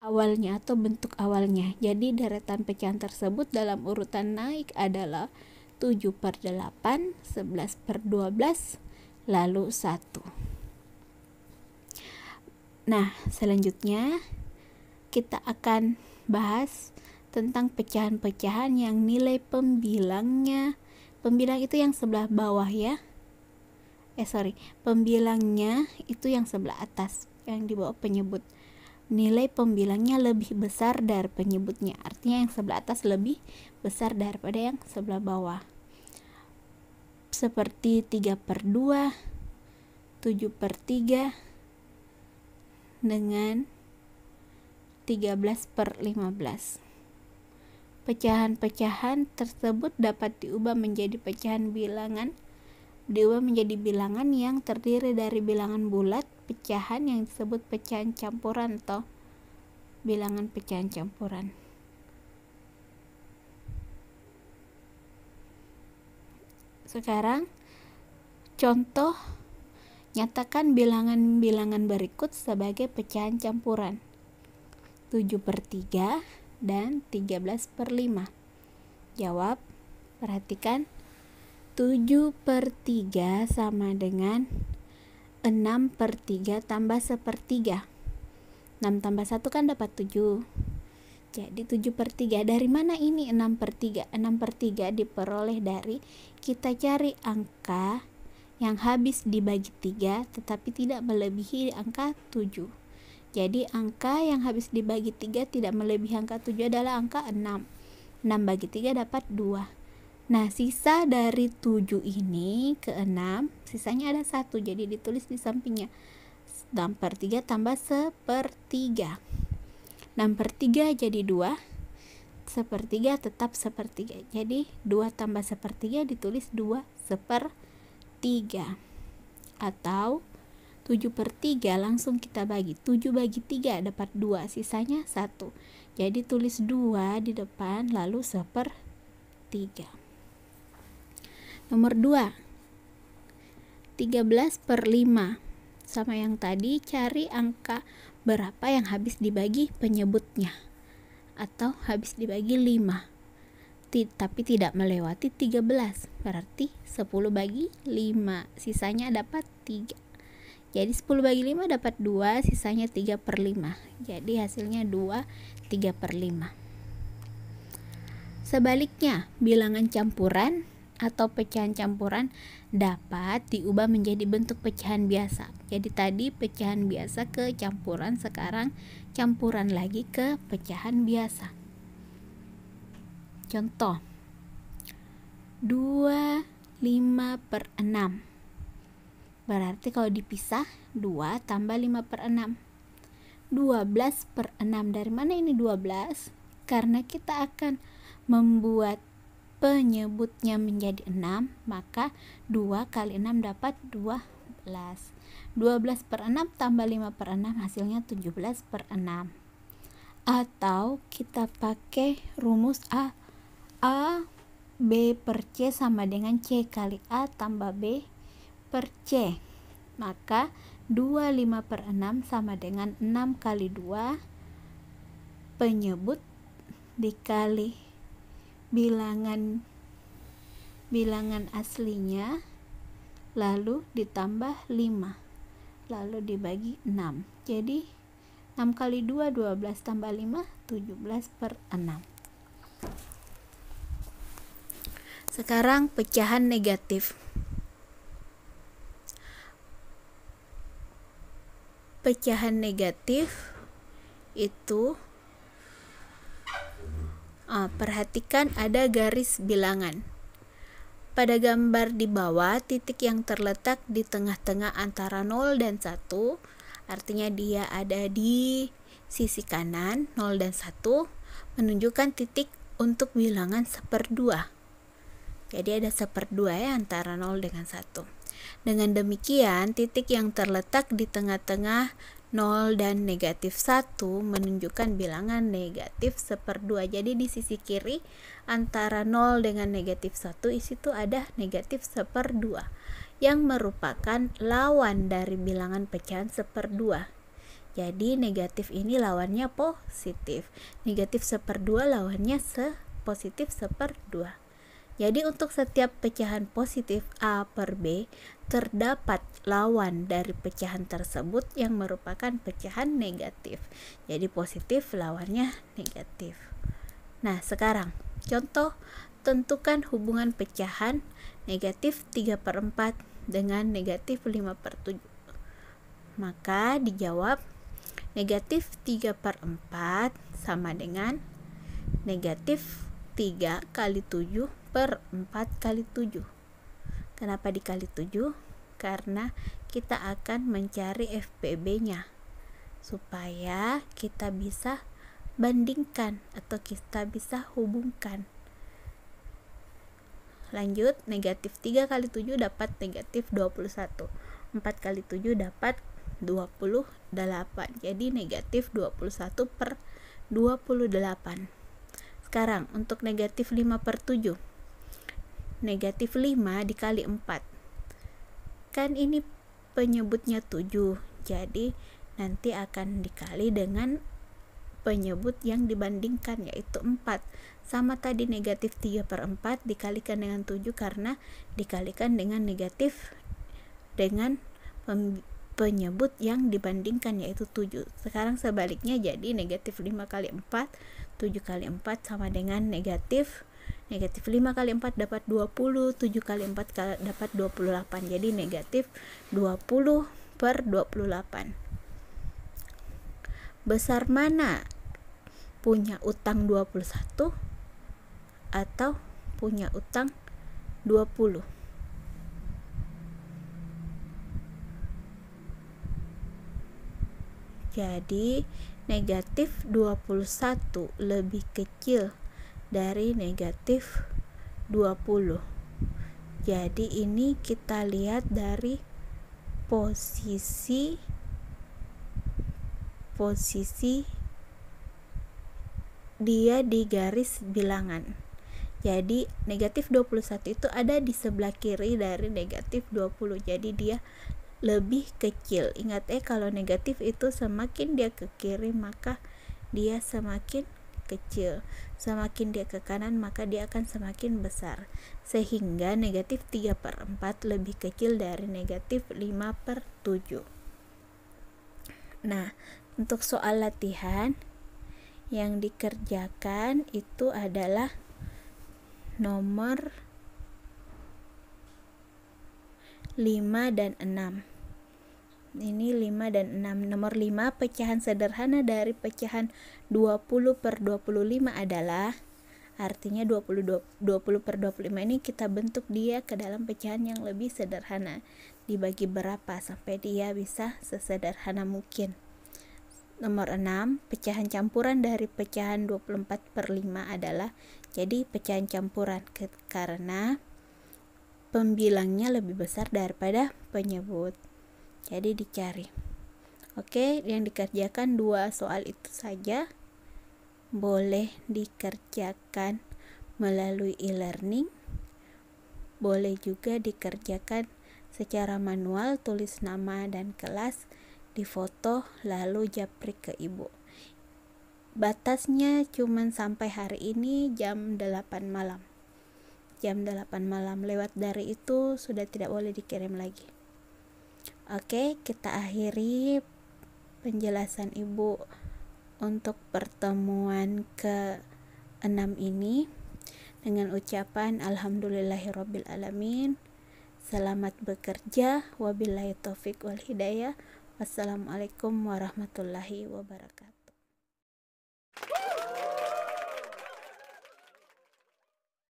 awalnya atau bentuk awalnya. Jadi deretan pecahan tersebut dalam urutan naik adalah 7/8, 11/12, lalu 1. Nah, selanjutnya kita akan bahas tentang pecahan-pecahan yang nilai pembilang itu yang sebelah bawah ya. Pembilangnya itu yang sebelah atas, yang di bawah penyebut. Nilai pembilangnya lebih besar dari penyebutnya, artinya yang sebelah atas lebih besar daripada yang sebelah bawah. Seperti 3/2, 7/3, dengan 13/15. Pecahan-pecahan tersebut dapat diubah menjadi bilangan yang terdiri dari bilangan bulat, pecahan yang disebut pecahan campuran atau bilangan pecahan campuran. Sekarang contoh, nyatakan bilangan-bilangan berikut sebagai pecahan campuran. 7/3 dan 13/5. Jawab, perhatikan. 7/3 sama dengan 6/3 tambah 1/3. 6 tambah 1 kan dapat 7. Jadi 7/3. Dari mana ini 6/3? 6/3 diperoleh dari kita cari angka yang habis dibagi 3 tetapi tidak melebihi angka 7. Jadi angka yang habis dibagi 3 tidak melebihi angka 7 adalah angka 6. 6 bagi 3 dapat 2. Nah, sisa dari 7 ini ke 6, sisanya ada 1, jadi ditulis di sampingnya. 6/3 tambah 1/3. 6/3 jadi 2, 1/3 tetap 1/3. Jadi 2 tambah 1/3 ditulis 2/3. Atau 7/3 langsung kita bagi. 7 bagi 3 dapat 2, sisanya 1. Jadi tulis 2 di depan lalu 1/3. Nomor 2, 13/5. Sama yang tadi, cari angka berapa yang habis dibagi penyebutnya atau habis dibagi 5 tapi tidak melewati 13, berarti 10 bagi 5, sisanya dapat 3. Jadi 10 bagi 5 dapat 2, sisanya 3/5. Jadi hasilnya 2 3/5. Sebaliknya, bilangan campuran atau pecahan campuran dapat diubah menjadi bentuk pecahan biasa. Jadi tadi pecahan biasa ke campuran, sekarang campuran lagi ke pecahan biasa. Contoh, 25/6. Berarti kalau dipisah 2 tambah 5/6. 12/6. Dari mana ini 12? Karena kita akan membuat penyebutnya menjadi 6, maka 2 kali 6 dapat 12. 12/6 tambah 5/6 hasilnya 17/6. Atau kita pakai rumus A B per C sama dengan C kali A tambah B per C. Maka 25/6 sama dengan 6 kali 2 penyebut dikali bilangan aslinya lalu ditambah 5 lalu dibagi 6. Jadi 6 kali 2 12 tambah 5 17/6. Sekarang pecahan negatif. Pecahan negatif itu perhatikan ada garis bilangan. Pada gambar di bawah, titik yang terletak di tengah-tengah antara 0 dan 1, artinya dia ada di sisi kanan, 0 dan 1, menunjukkan titik untuk bilangan 1/2. Jadi ada 1/2 ya antara 0 dengan 1. Dengan demikian, titik yang terletak di tengah-tengah 0 dan negatif 1 menunjukkan bilangan negatif 1/2. Jadi di sisi kiri antara 0 dengan negatif 1 itu ada negatif 1/2 yang merupakan lawan dari bilangan pecahan 1/2. Jadi negatif ini lawannya positif. Negatif 1/2 lawannya positif 1/2. Jadi untuk setiap pecahan positif A per B, terdapat lawan dari pecahan tersebut yang merupakan pecahan negatif. Jadi positif lawannya negatif. Nah, sekarang contoh, tentukan hubungan pecahan negatif 3/4 dengan negatif 5/7. Maka dijawab negatif 3/4 sama dengan negatif 3 kali 7 per 4 kali 7. Kenapa dikali 7? Karena kita akan mencari FPB-nya supaya kita bisa bandingkan atau kita bisa hubungkan. Lanjut, negatif 3 kali 7 dapat negatif 21. 4 kali 7 dapat 28. Jadi negatif 21 per 28. Sekarang untuk negatif 5/7. Negatif 5 dikali 4. Kan ini penyebutnya 7. Jadi nanti akan dikali dengan penyebut yang dibandingkan, yaitu 4. Sama tadi negatif 3/4 dikalikan dengan 7 karena dikalikan dengan negatif dengan penyebut yang dibandingkan, yaitu 7. Sekarang sebaliknya, jadi negatif 5 kali 4, 7 kali 4 sama dengan negatif 5 kali 4 dapat 20, 7 kali 4 dapat 28. Jadi negatif 20 per 28. Besar mana? Punya utang 21 atau punya utang 20? Jadi negatif 21 lebih kecil dari negatif 20. Jadi ini kita lihat dari posisi dia di garis bilangan. Jadi negatif 21 itu ada di sebelah kiri dari negatif 20. Jadi dia lebih kecil. Ingat kalau negatif itu semakin dia ke kiri maka dia semakin kecil. Semakin dia ke kanan maka dia akan semakin besar. Sehingga negatif 3/4 lebih kecil dari negatif 5/7. Nah, untuk soal latihan yang dikerjakan itu adalah nomor 5 dan 6. Ini 5 dan 6. Nomor 5, pecahan sederhana dari pecahan 20 per 25 adalah, artinya 20 per 25 ini kita bentuk dia ke dalam pecahan yang lebih sederhana. Dibagi berapa sampai dia bisa sesederhana mungkin. Nomor 6, pecahan campuran dari pecahan 24 per 5 adalah, jadi pecahan campuran karena pembilangnya lebih besar daripada penyebut. Jadi dicari. Oke, yang dikerjakan 2 soal itu saja. Boleh dikerjakan melalui e-learning. Boleh juga dikerjakan secara manual, tulis nama dan kelas, difoto lalu japri ke ibu. Batasnya cuman sampai hari ini jam 8 malam. Jam 8 malam, lewat dari itu sudah tidak boleh dikirim lagi. Oke, kita akhiri penjelasan ibu untuk pertemuan ke-6 ini dengan ucapan alhamdulillahirabbil alamin. Selamat bekerja, wabillahi taufik wal hidayah. Wassalamualaikum warahmatullahi wabarakatuh.